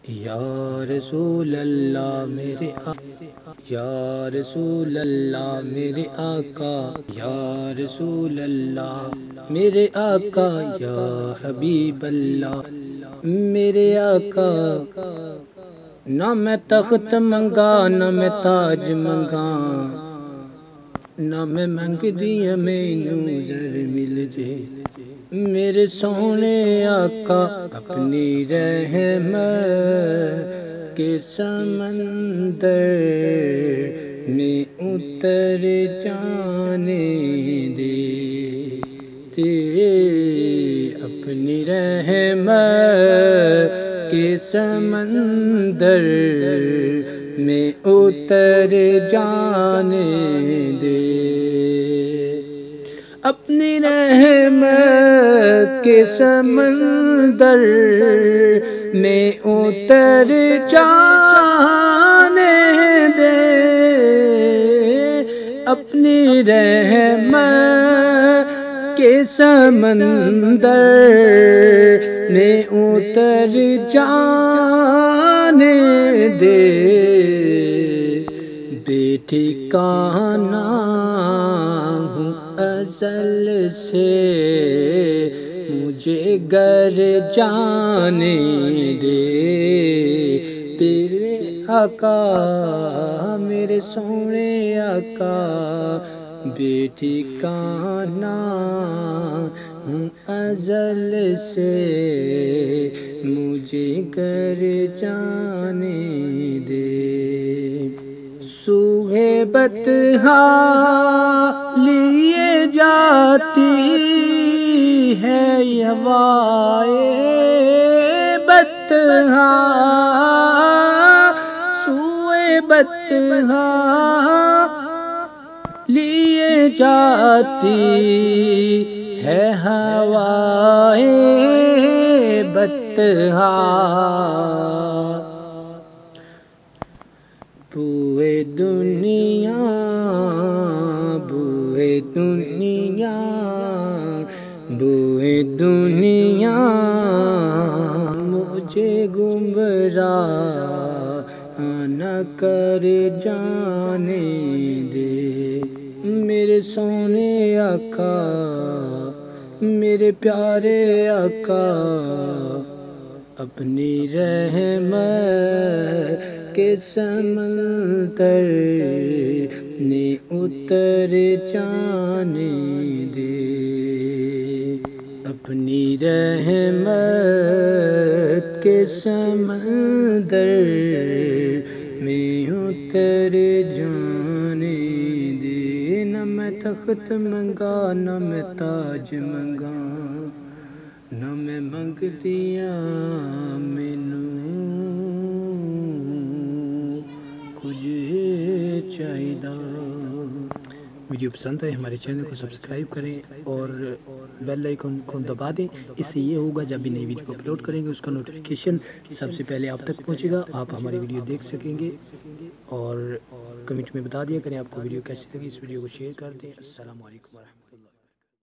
یا رسول اللہ میرے یا رسول اللہ میرے آقا، یا رسول اللہ میرے آقا، یا حبیب اللہ میرے آقا۔ نہ میں تخت منگا نہ میں تاج منگا، نہ میں منگ دیا مینوں زر مل جے، میرے سونے آقا اپنی رحمت کے سمندر میں اتر جانے دے، اپنی رحمت کے سمندر میں اتر جانے دے، اپنی رحمت کے سمندر میں اتر جانے دے، اپنی رحمت کے سمندر میں اتر جانے دے، بے ٹھکانہ ہوں ازل سے مجھے گھر جانے دے، میرے آقا میرے سونے آقا، بے ٹھکانہ ہوں ازل سے مجھے گھر جانے دے، سوئے بطحا لیے جاتی ہے ہوائے بطحا، سوئے بطحا لیے جاتی ہے ہوائے بطحا، بوئے دنیا بوئے دنیا بوئے دنیا مجھے گمراہ نہ کر جانے دے، میرے سونے آقا میرے پیارے آقا، اپنی رحمت کے سمندر میں اتر جانے دے، اپنی رحمت کے سمندر میں اتر جانے دے، نہ میں تخت منگا نہ میں تاج منگا، نہ میں منگ دیا مینوں کچھ چاہیدا۔ ویڈیو پسند ہے ہمارے چینل کو سبسکرائب کریں اور بیل آئیکن کو دبا دیں، اس سے یہ ہوگا جب بھی نئی ویڈیو اپلوڈ کریں گے اس کا نوٹیفیکیشن سب سے پہلے آپ تک پہنچے گا، آپ ہماری ویڈیو دیکھ سکیں گے، اور کمنٹ میں بتا دیا کریں آپ کو ویڈیو کیسی لگی، اس ویڈیو کو شیئر کر دیں۔ السلام علیکم ورحمۃ اللہ۔